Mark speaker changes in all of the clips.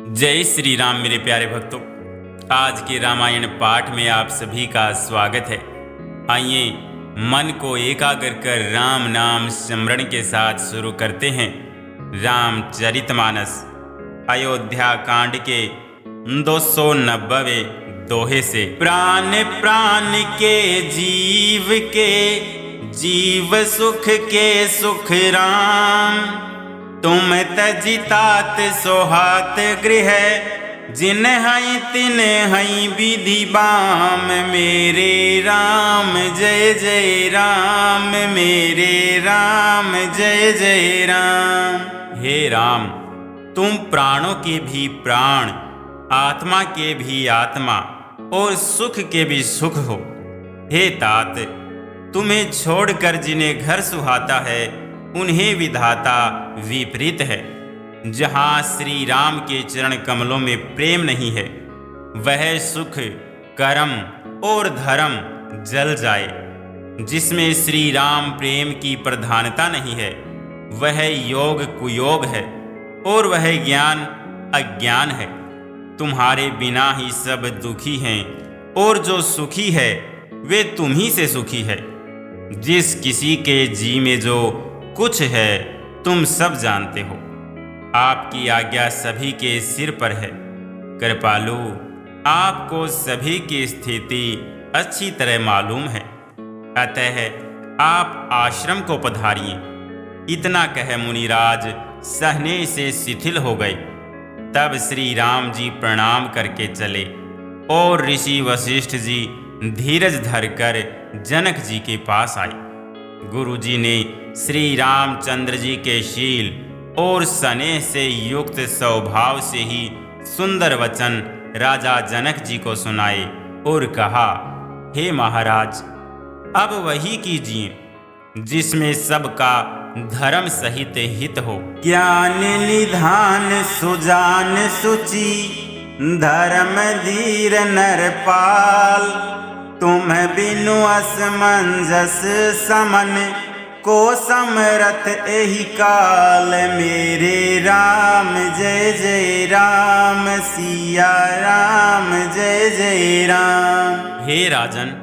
Speaker 1: जय श्री राम मेरे प्यारे भक्तों। आज के रामायण पाठ में आप सभी का स्वागत है। आइए मन को एकाग्र कर राम नाम स्मरण के साथ शुरू करते हैं रामचरितमानस अयोध्या कांड के 290वें दोहे से। प्राण प्राण के जीव सुख के सुख राम, तुम तजितात सोहात गृह, जिन हई तिन हई विधि बाम। मेरे राम जय जय राम, मेरे राम जय जय राम। हे राम, तुम प्राणों के भी प्राण, आत्मा के भी आत्मा और सुख के भी सुख हो। हे तात, तुम्हें छोड़कर जिन्हें घर सुहाता है उन्हें विधाता विपरीत है। जहाँ श्री राम के चरण कमलों में प्रेम नहीं है, वह सुख कर्म और धर्म जल जाए। जिसमें श्री राम प्रेम की प्रधानता नहीं है, वह योग कुयोग है और वह ज्ञान अज्ञान है। तुम्हारे बिना ही सब दुखी हैं और जो सुखी है वे तुम ही से सुखी है। जिस किसी के जी में जो कुछ है तुम सब जानते हो। आपकी आज्ञा सभी के सिर पर है। कृपालु, आपको सभी की स्थिति अच्छी तरह मालूम है, अतः आप आश्रम को पधारिए। इतना कह मुनिराज सहने से शिथिल हो गए। तब श्री राम जी प्रणाम करके चले और ऋषि वशिष्ठ जी धीरज धरकर जनक जी के पास आए। गुरु जी ने श्री रामचंद्र जी के शील और स्नेह से युक्त स्वभाव से ही सुंदर वचन राजा जनक जी को सुनाए और कहा, हे महाराज, अब वही कीजिए जिसमें सबका धर्म सहित हित हो। ज्ञान निधान सुजान सुचि, धर्म धीर नरपाल। तुम बिनु असमंजस समन, को समरथ एहि काल। मेरे राम जय जय राम, सिया राम जय जय राम। हे राजन,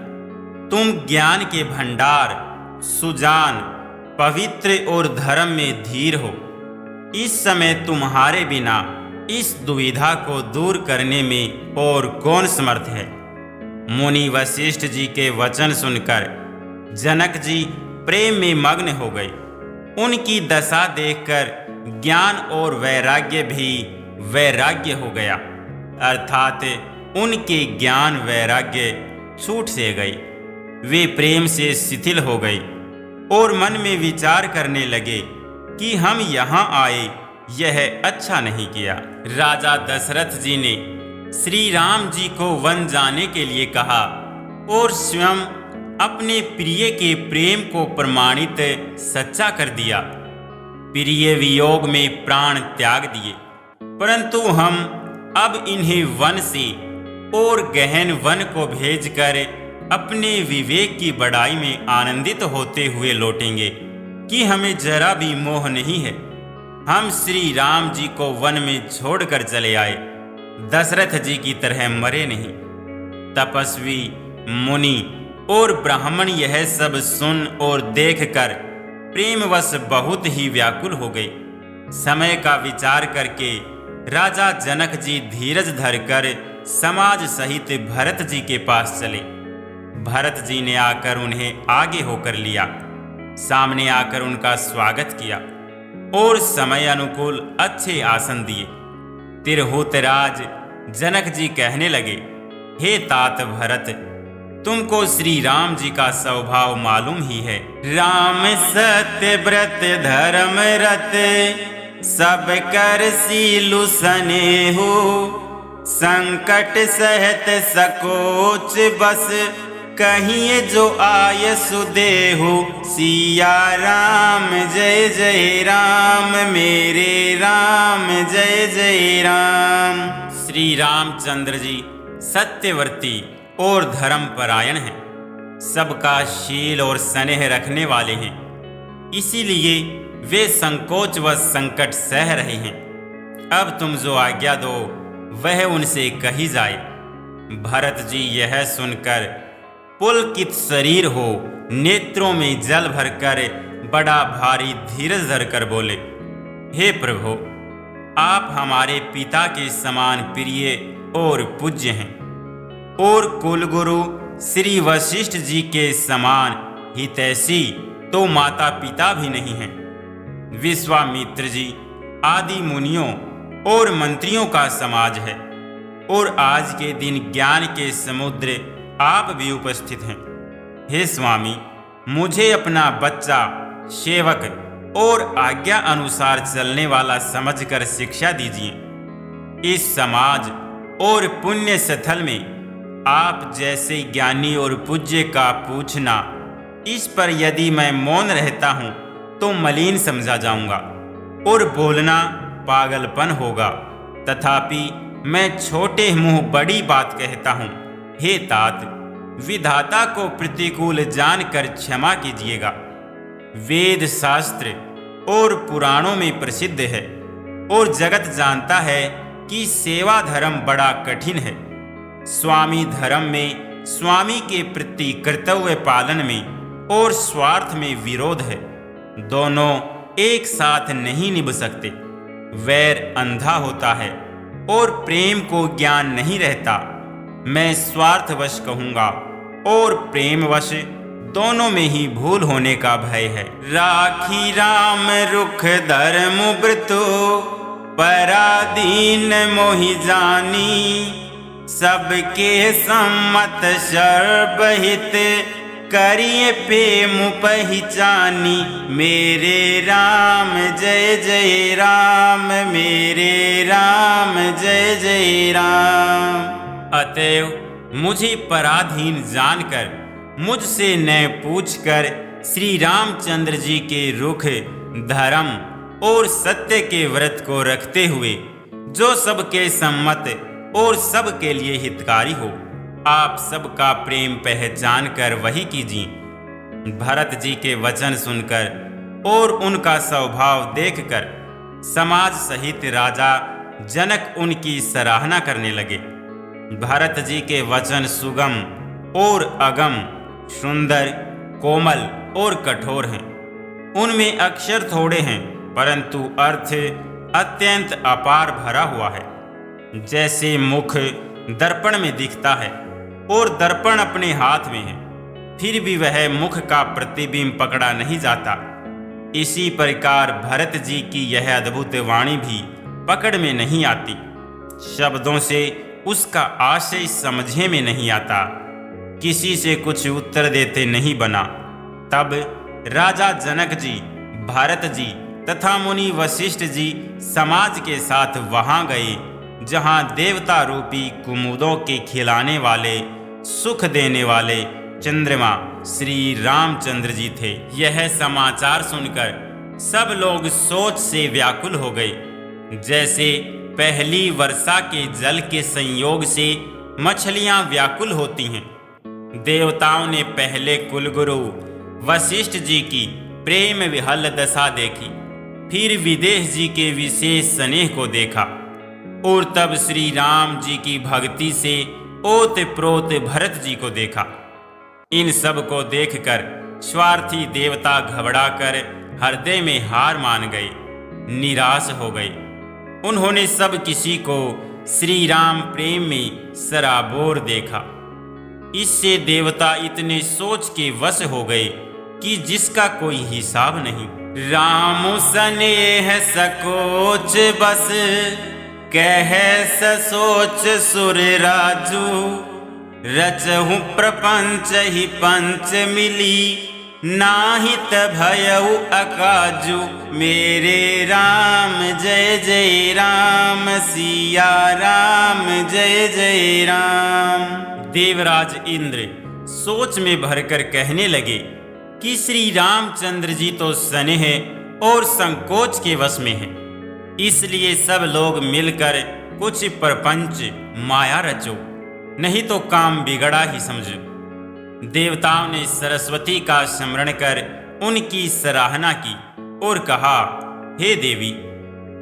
Speaker 1: तुम ज्ञान के भंडार, सुजान, पवित्र और धर्म में धीर हो। इस समय तुम्हारे बिना इस दुविधा को दूर करने में और कौन समर्थ है। मुनि वशिष्ठ जी के वचन सुनकर जनक जी प्रेम में मग्न हो गए। उनकी दशा देखकर ज्ञान और वैराग्य भी वैराग्य हो गया, अर्थात उनके ज्ञान वैराग्य छूट से गए। वे प्रेम से शिथिल हो गए और मन में विचार करने लगे कि हम यहाँ आए यह अच्छा नहीं किया। राजा दशरथ जी ने श्री राम जी को वन जाने के लिए कहा और स्वयं अपने प्रिय के प्रेम को प्रमाणित सच्चा कर दिया। प्रिय वियोग में प्राण त्याग दिए, परंतु हम अब इन्हें वन से और गहन वन को भेजकर अपने विवेक की बड़ाई में आनंदित होते हुए लौटेंगे कि हमें जरा भी मोह नहीं है। हम श्री राम जी को वन में छोड़कर चले आए, दशरथ जी की तरह मरे नहीं। तपस्वी, मुनि और ब्राह्मण यह सब सुन और देखकर प्रेमवश बहुत ही व्याकुल हो गए। समय का विचार करके राजा जनक जी धीरज धरकर समाज सहित भरत जी के पास चले। भरत जी ने आकर उन्हें आगे होकर लिया, सामने आकर उनका स्वागत किया और समय अनुकूल अच्छे आसन दिए। तिरहुतराज जनक जी कहने लगे, हे तात भरत, तुमको श्री राम जी का स्वभाव मालूम ही है। राम सत्य व्रत धर्म रत, सब कर सीलु सनेहु। संकट सहत सकोच बस, कहिए जो आय सुदेहु। सिया राम जय जय राम, मेरे राम जय जय राम। श्री रामचंद्र जी सत्यवर्ती और धर्म परायण हैं, सबका शील और स्नेह रखने वाले हैं। इसीलिए वे संकोच व संकट सह रहे हैं। अब तुम जो आज्ञा दो वह उनसे कही जाए। भरत जी यह सुनकर पुलकित शरीर हो नेत्रों में जल भरकर बड़ा भारी धीरज धरकर बोले, हे प्रभु, आप हमारे पिता के समान प्रिय और पूज्य हैं और कुलगुरु श्री वशिष्ठ जी के समान हितैषी तो माता पिता भी नहीं हैं। विश्वामित्र जी आदि मुनियों और मंत्रियों का समाज है और आज के दिन ज्ञान के समुद्र आप भी उपस्थित हैं। हे स्वामी, मुझे अपना बच्चा सेवक और आज्ञा अनुसार चलने वाला समझकर शिक्षा दीजिए। इस समाज और पुण्य स्थल में आप जैसे ज्ञानी और पूज्य का पूछना, इस पर यदि मैं मौन रहता हूँ तो मलिन समझा जाऊंगा और बोलना पागलपन होगा। तथापि मैं छोटे मुंह बड़ी बात कहता हूँ। हे तात, विधाता को प्रतिकूल जानकर क्षमा कीजिएगा। वेद शास्त्र और पुराणों में प्रसिद्ध है और जगत जानता है कि सेवा धर्म बड़ा कठिन है। स्वामी धर्म में स्वामी के प्रति कर्तव्य पालन में और स्वार्थ में विरोध है। दोनों एक साथ नहीं निभ सकते। वैर अंधा होता है और प्रेम को ज्ञान नहीं रहता। मैं स्वार्थवश कहूँगा और प्रेमवश दोनों में ही भूल होने का भय है। राखी राम रुख धर्म व्रतो पराधीन मोहि जानी, सबके सम्मत सर्वहित करिए प्रेम पहचानी। मेरे राम जय जय राम, मेरे राम जय जय राम। अतएव मुझे पराधीन जानकर मुझसे न पूछकर श्री रामचंद्र जी के रुख धर्म और सत्य के व्रत को रखते हुए जो सबके सम्मत और सबके लिए हितकारी हो, आप सबका प्रेम पहचान कर वही कीजिए। भरत जी के वचन सुनकर और उनका स्वभाव देखकर समाज सहित राजा जनक उनकी सराहना करने लगे। भरत जी के वचन सुगम और अगम, सुंदर, कोमल और कठोर हैं। उनमें अक्षर थोड़े हैं परंतु अर्थ अत्यंत अपार भरा हुआ है। जैसे मुख दर्पण में दिखता है और दर्पण अपने हाथ में है, फिर भी वह मुख का प्रतिबिंब पकड़ा नहीं जाता, इसी प्रकार भरत जी की यह अद्भुत वाणी भी पकड़ में नहीं आती। शब्दों से उसका आशय समझे में नहीं आता, किसी से कुछ उत्तर देते नहीं बना। तब राजा जनक जी, भरत जी तथा मुनि वशिष्ठ जी समाज के साथ वहां गए जहां देवता रूपी कुमुदों के खिलाने वाले, सुख देने वाले चंद्रमा श्री रामचंद्र जी थे। यह समाचार सुनकर सब लोग सोच से व्याकुल हो गए। जैसे पहली वर्षा के जल के संयोग से मछलियां व्याकुल होती हैं, देवताओं ने पहले कुलगुरु वशिष्ठ जी की प्रेम विहल दशा देखी, फिर विदेह जी के विशेष स्नेह को देखा और तब श्री राम जी की भक्ति से ओत प्रोत भरत जी को देखा। इन सब को देखकर स्वार्थी देवता घबराकर हृदय में हार मान गए, निराश हो गए। उन्होंने सब किसी को श्री राम प्रेम में सराबोर देखा। इससे देवता इतने सोच के वश हो गए कि जिसका कोई हिसाब नहीं। राम स्नेह सकोच बस कह सोच सुर राजू, रचहु प्रपंच ही पंच मिली, नाहित भयउ अकाजू। मेरे राम जय जय राम, सिया राम जय जय राम। देवराज इंद्र सोच में भरकर कहने लगे कि श्री रामचंद्र जी तो स्नेह और संकोच के वश में हैं, इसलिए सब लोग मिलकर कुछ प्रपंच माया रचो, नहीं तो काम बिगड़ा ही समझो। देवताओं ने सरस्वती का स्मरण कर उनकी सराहना की और कहा, हे देवी,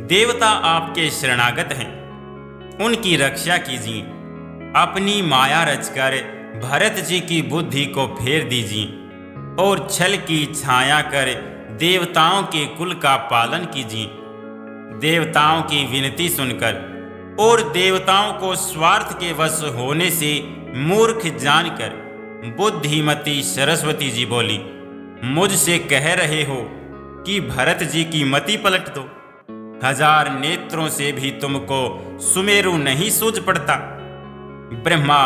Speaker 1: देवता आपके शरणागत हैं, उनकी रक्षा कीजिए। अपनी माया रचकर भरत जी की बुद्धि को फेर दीजिए और छल की छाया कर देवताओं के कुल का पालन कीजिए। देवताओं की विनती सुनकर और देवताओं को स्वार्थ के वश होने से मूर्ख जानकर बुद्धिमती सरस्वती जी बोली, मुझसे कह रहे हो कि भरत जी की मति पलट दो। 1000 नेत्रों से भी तुमको सुमेरु नहीं सूझ पड़ता। ब्रह्मा,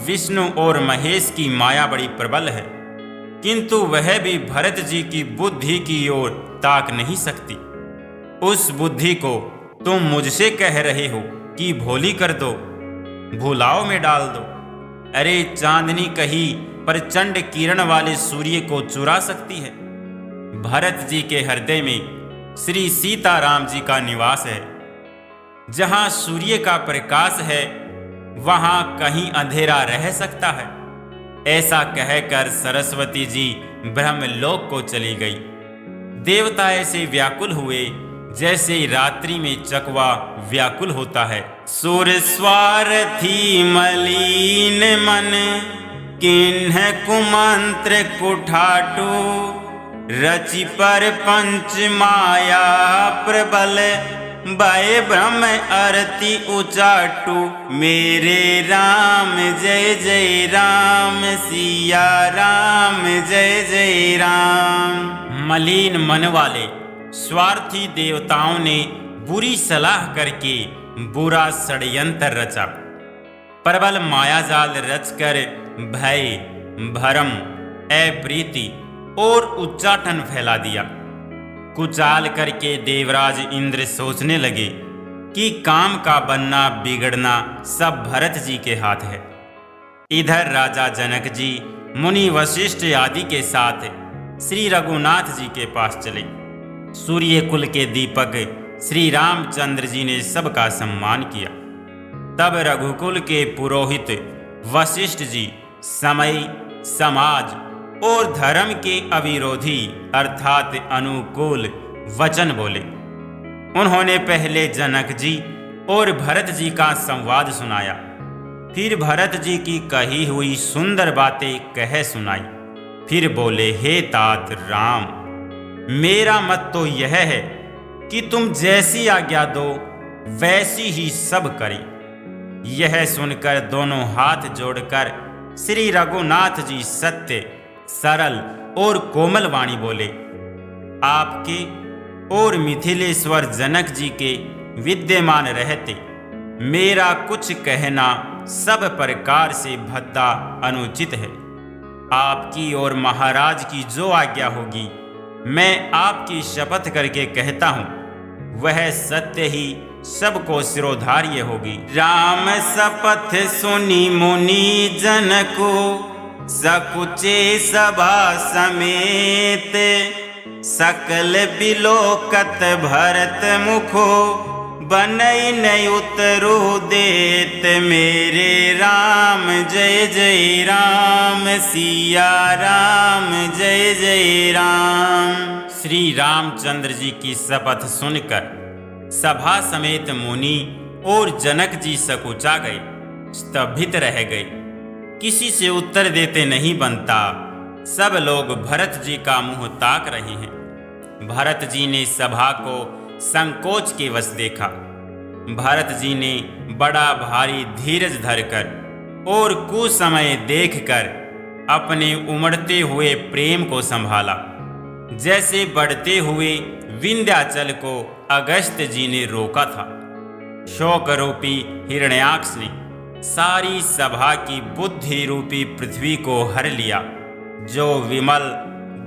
Speaker 1: विष्णु और महेश की माया बड़ी प्रबल है, किंतु वह भी भरत जी की बुद्धि की ओर ताक नहीं सकती। उस बुद्धि को तुम मुझसे कह रहे हो कि भोली कर दो, भुलाओ में डाल दो। अरे चांदनी कहीं प्रचंड किरण वाले सूर्य को चुरा सकती है। भरत जी के हृदय में श्री सीताराम जी का निवास है। जहां सूर्य का प्रकाश है वहां कहीं अंधेरा रह सकता है। ऐसा कहकर सरस्वती जी ब्रह्मलोक को चली गई। देवता ऐसे व्याकुल हुए जैसे रात्रि में चकवा व्याकुल होता है। सुर स्वार्थी मलिन मन, किन्ह कुमंत्र कुठाटू, रचि पर पंच माया प्रबल, भय ब्रह्म आरती उचाटू। मेरे राम जय जय राम, सिया राम जय जय राम। मलिन मन वाले स्वार्थी देवताओं ने बुरी सलाह करके बुरा षड्यंत्र रचा। प्रबल मायाजाल रचकर भय, भरम, अप्रीति और उच्चाटन फैला दिया। कुचाल करके देवराज इंद्र सोचने लगे कि काम का बनना बिगड़ना सब भरत जी के हाथ है। इधर राजा जनक जी मुनि वशिष्ठ आदि के साथ श्री रघुनाथ जी के पास चले। सूर्य कुल के दीपक श्री रामचंद्र जी ने सबका सम्मान किया। तब रघुकुल के पुरोहित वशिष्ठ जी समय, समाज और धर्म के अविरोधी अर्थात अनुकूल वचन बोले। उन्होंने पहले जनक जी और भरत जी का संवाद सुनाया, फिर भरत जी की कही हुई सुंदर बातें कह सुनाई। फिर बोले, हे तात राम, मेरा मत तो यह है कि तुम जैसी आज्ञा दो वैसी ही सब करें। यह सुनकर दोनों हाथ जोड़कर श्री रघुनाथ जी सत्य, सरल और कोमल वाणी बोले। आपके और मिथिलेश्वर जनक जी के विद्यमान रहते मेरा कुछ कहना सब प्रकार से भद्दा अनुचित है। आपकी और महाराज की जो आज्ञा होगी मैं आपकी शपथ करके कहता हूँ, वह सत्य ही सबको सिरोधार्य होगी। राम शपथ सुनी मुनि जन को, सकुचे सभा समेत, सकल बिलोकत भरत मुखो, बनई न उतरो देत। मेरे राम जय जय राम, सिया राम जय जय राम। श्री रामचंद्र जी की शपथ सुनकर सभा समेत मुनि और जनक जी सकुचा गए, स्तंभित रह गए। किसी से उत्तर देते नहीं बनता। सब लोग भरत जी का मुंह ताक रहे हैं। भरत जी ने सभा को संकोच के वश देखा। भरत जी ने बड़ा भारी धीरज धरकर और कुसमय देखकर अपने उमड़ते हुए प्रेम को संभाला, जैसे बढ़ते हुए विंध्याचल को अगस्त जी ने रोका था। शोक रूपी हिरण्याक्ष ने सारी सभा की बुद्धि रूपी पृथ्वी को हर लिया, जो विमल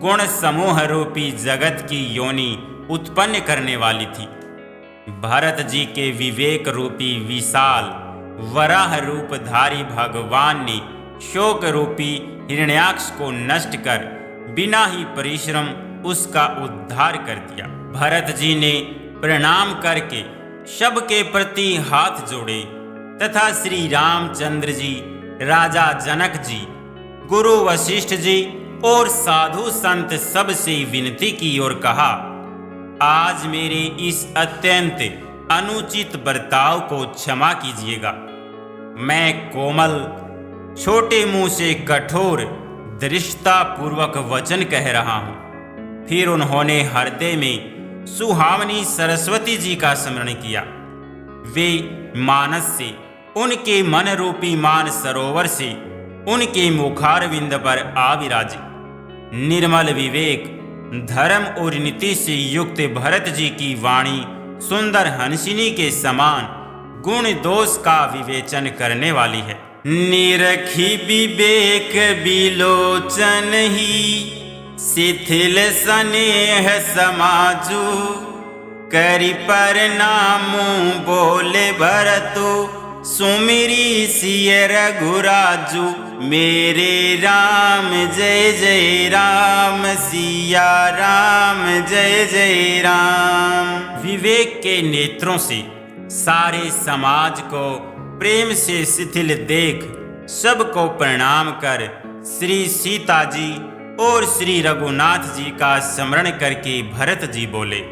Speaker 1: गुण समूह रूपी जगत की योनि उत्पन्न करने वाली थी। भरत जी के विवेक रूपी विशाल वराह रूपधारी भगवान ने शोक रूपी हिरण्याक्ष को नष्ट कर बिना ही परिश्रम उसका उद्धार कर दिया। भरत जी ने प्रणाम करके सबके प्रति हाथ जोड़े तथा श्री रामचंद्र जी, राजा जनक जी, गुरु वशिष्ठ जी और साधु संत सब से विनती की और कहा, आज मेरे इस अत्यंत अनुचित बर्ताव को क्षमा कीजिएगा। मैं कोमल, छोटे मुंह से कठोर दृष्टतापूर्वक वचन कह रहा हूँ। फिर उन्होंने हृदय में सुहावनी सरस्वती जी का स्मरण किया। वे मानस से उनके मन रूपी मान सरोवर से उनके मुखारविंद पर आ विराजे। निर्मल विवेक, धर्म और नीति से युक्त भरत जी की वाणी सुंदर हंसिनी के समान गुण दोष का विवेचन करने वाली है। निरखी विवेक विलोचन ही शिथिल स्नेह समाजू, करि परिणामु बोले भरतु, सुमिरी सिय रघुराजू। मेरे राम जय जय राम, सिया राम जय जय राम। विवेक के नेत्रों से सारे समाज को प्रेम से शिथिल देख सबको प्रणाम कर श्री सीता जी और श्री रघुनाथ जी का स्मरण करके भरत जी बोले,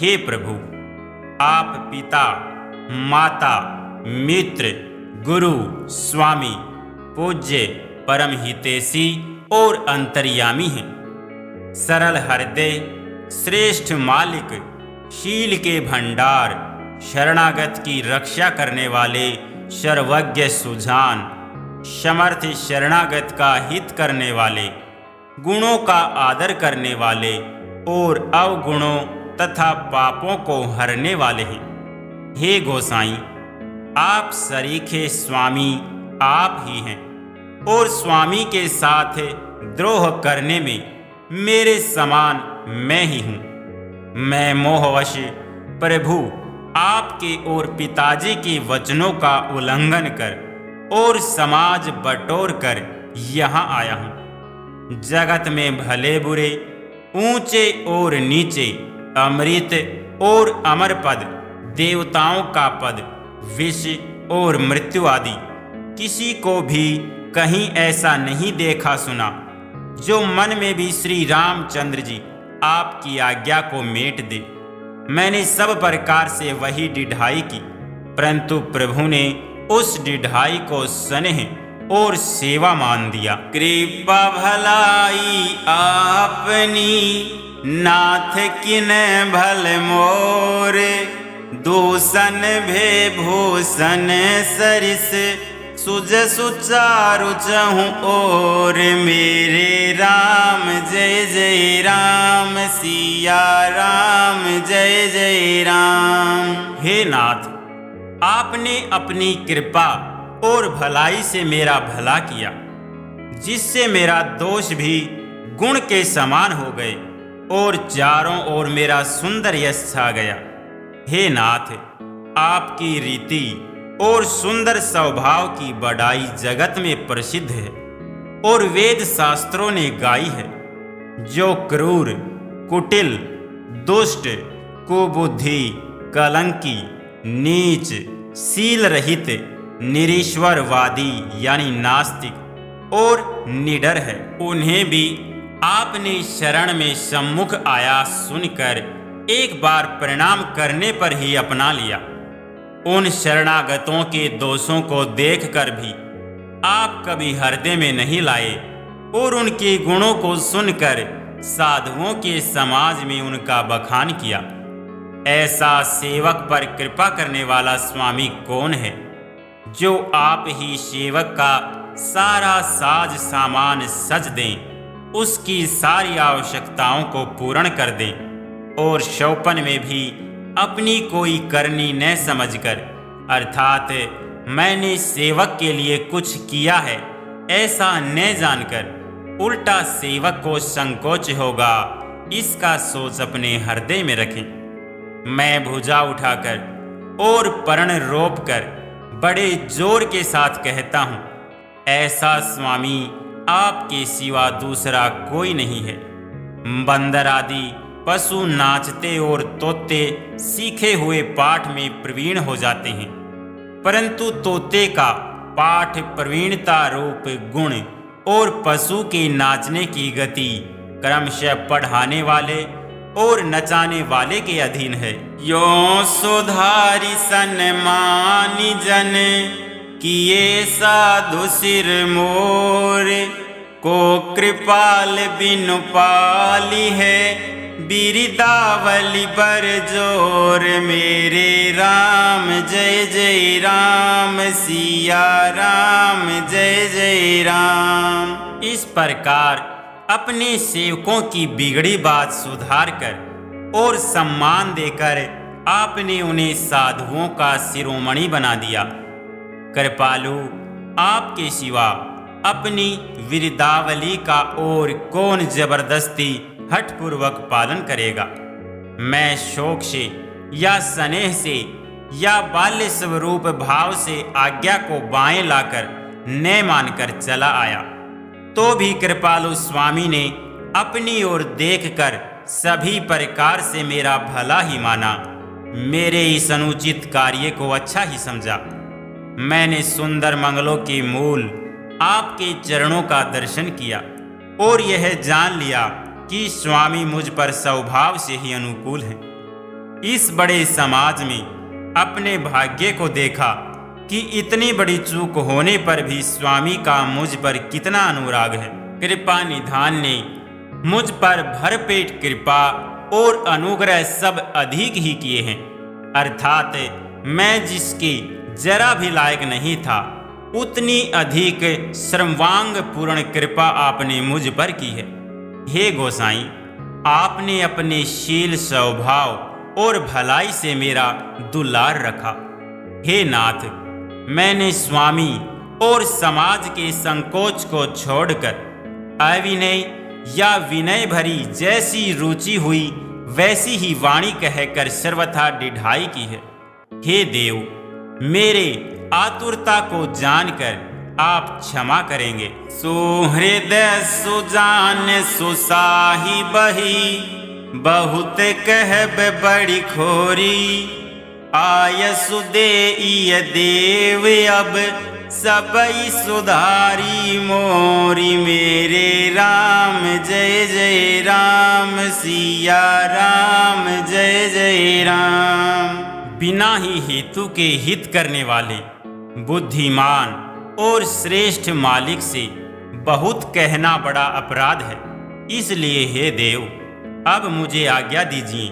Speaker 1: हे प्रभु, आप पिता, माता, मित्र, गुरु, स्वामी, पूज्य, परम हितैषी और अंतर्यामी हैं। सरल हृदय, श्रेष्ठ मालिक, शील के भंडार, शरणागत की रक्षा करने वाले, सर्वज्ञ सुजान, समर्थ शरणागत का हित करने वाले, गुणों का आदर करने वाले और अवगुणों तथा पापों को हरने वाले हैं। हे गोसाई, आप सरीखे स्वामी आप ही हैं और स्वामी के साथ द्रोह करने में मेरे समान मैं ही हूँ। मैं मोहवश प्रभु आपके और पिताजी के वचनों का उल्लंघन कर और समाज बटोर कर यहाँ आया हूँ। जगत में भले बुरे, ऊंचे और नीचे, अमृत और अमर पद, देवताओं का पद, विष और मृत्यु आदि किसी को भी कहीं ऐसा नहीं देखा सुना जो मन में भी श्री रामचंद्र जी आपकी आज्ञा को मेट दे। मैंने सब प्रकार से वही डिढ़ाई की, परंतु प्रभु ने उस डिढ़ाई को स्नेह और सेवा मान दिया। कृपा भलाई आपनी, नाथ किन भल मोर, दूषण भे भूषण सरिस, सुज सुचारु चहु और। मेरे राम जय जय राम, सिया राम जय जय राम। हे नाथ, आपने अपनी कृपा और भलाई से मेरा भला किया, जिससे मेरा दोष भी गुण के समान हो गए और चारों ओर मेरा सुंदर यश छा गया। हे नाथ, आपकी रीति और सुंदर स्वभाव की बड़ाई जगत में प्रसिद्ध है और वेद शास्त्रों ने गाई है। जो क्रूर, कुटिल, दुष्ट, कुबुद्धि, कलंकी, नीच, शील रहित, निरीश्वरवादी यानी नास्तिक और निडर है, उन्हें भी आपने शरण में सम्मुख आया सुनकर एक बार प्रणाम करने पर ही अपना लिया। उन शरणागतों के दोषों को देखकर भी आप कभी हृदय में नहीं लाए और उनके गुणों को सुनकर साधुओं के समाज में उनका बखान किया। ऐसा सेवक पर कृपा करने वाला स्वामी कौन है, जो आप ही सेवक का सारा साज सामान सज दें, उसकी सारी आवश्यकताओं को पूर्ण कर दें और शौपन में भी अपनी कोई करनी न समझकर, अर्थात मैंने सेवक के लिए कुछ किया है ऐसा न जानकर उल्टा सेवक को संकोच होगा, इसका सोच अपने हृदय में रखें। मैं भुजा उठाकर और पर्ण रोप कर बड़े जोर के साथ कहता हूँ, ऐसा स्वामी आपके सिवा दूसरा कोई नहीं है। बंदर आदि पशु नाचते और तोते सीखे हुए पाठ में प्रवीण हो जाते हैं, परंतु तोते का पाठ प्रवीणता रूप गुण और पशु के नाचने की गति क्रमशः पढ़ाने वाले और नचाने वाले के अधीन है। यो सुधारी सन्मानी जन किए साधु सिर मोर, को कृपाल बिनु पाली है बिरदावली बर जोर। मेरे राम जय जय राम, सिया राम जय जय राम। इस प्रकार अपने सेवकों की बिगड़ी बात सुधार कर और सम्मान देकर आपने उन्हें साधुओं का शिरोमणि बना दिया। कृपालु, आपके सिवा अपनी विरदावली का और कौन जबरदस्ती हठपूर्वक पालन करेगा। मैं शोक से या स्नेह से या बाल्य स्वरूप भाव से आज्ञा को बाएं लाकर न मानकर चला आया, तो भी कृपालु स्वामी ने अपनी ओर देखकर सभी प्रकार से मेरा भला ही माना, मेरे इस अनुचित कार्य को अच्छा ही समझा। मैंने सुंदर मंगलों के मूल आपके चरणों का दर्शन किया और यह जान लिया कि स्वामी मुझ पर स्वभाव से ही अनुकूल हैं। इस बड़े समाज में अपने भाग्य को देखा कि इतनी बड़ी चूक होने पर भी स्वामी का मुझ पर कितना अनुराग है। कृपा निधान ने मुझ पर भरपेट कृपा और अनुग्रह सब अधिक ही किए हैं, अर्थात मैं जिसकी जरा भी लायक नहीं था उतनी अधिक सर्वांग पूर्ण कृपा आपने मुझ पर की है। हे गोसाई, आपने अपने शील स्वभाव और भलाई से मेरा दुलार रखा। हे नाथ, मैंने स्वामी और समाज के संकोच को छोड़कर अविनय या विनय भरी जैसी रुचि हुई वैसी ही वाणी कहकर सर्वथा डिढ़ाई की है। हे देव, मेरे आतुरता को जानकर आप क्षमा करेंगे। सुहृदय सुजान सुसाही बही, बहुत कहब बड़ी खोरी। आय सुदेय देव अब सबई सुधारी मोरी। मेरे राम जय जय राम, सिया राम जय जय राम। बिना ही हेतु के हित करने वाले बुद्धिमान और श्रेष्ठ मालिक से बहुत कहना बड़ा अपराध है। इसलिए हे देव, अब मुझे आज्ञा दीजिए।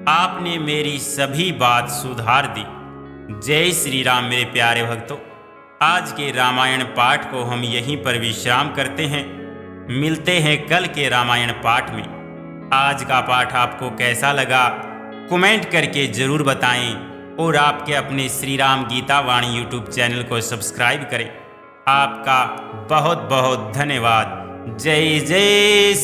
Speaker 1: आपने मेरी सभी बात सुधार दी। जय श्री राम। मेरे प्यारे भक्तों, आज के रामायण पाठ को हम यहीं पर विश्राम करते हैं। मिलते हैं कल के रामायण पाठ में। आज का पाठ आपको कैसा लगा कमेंट करके ज़रूर बताएं और आपके अपने श्री राम गीता वाणी यूट्यूब चैनल को सब्सक्राइब करें। आपका बहुत बहुत धन्यवाद। जय जय।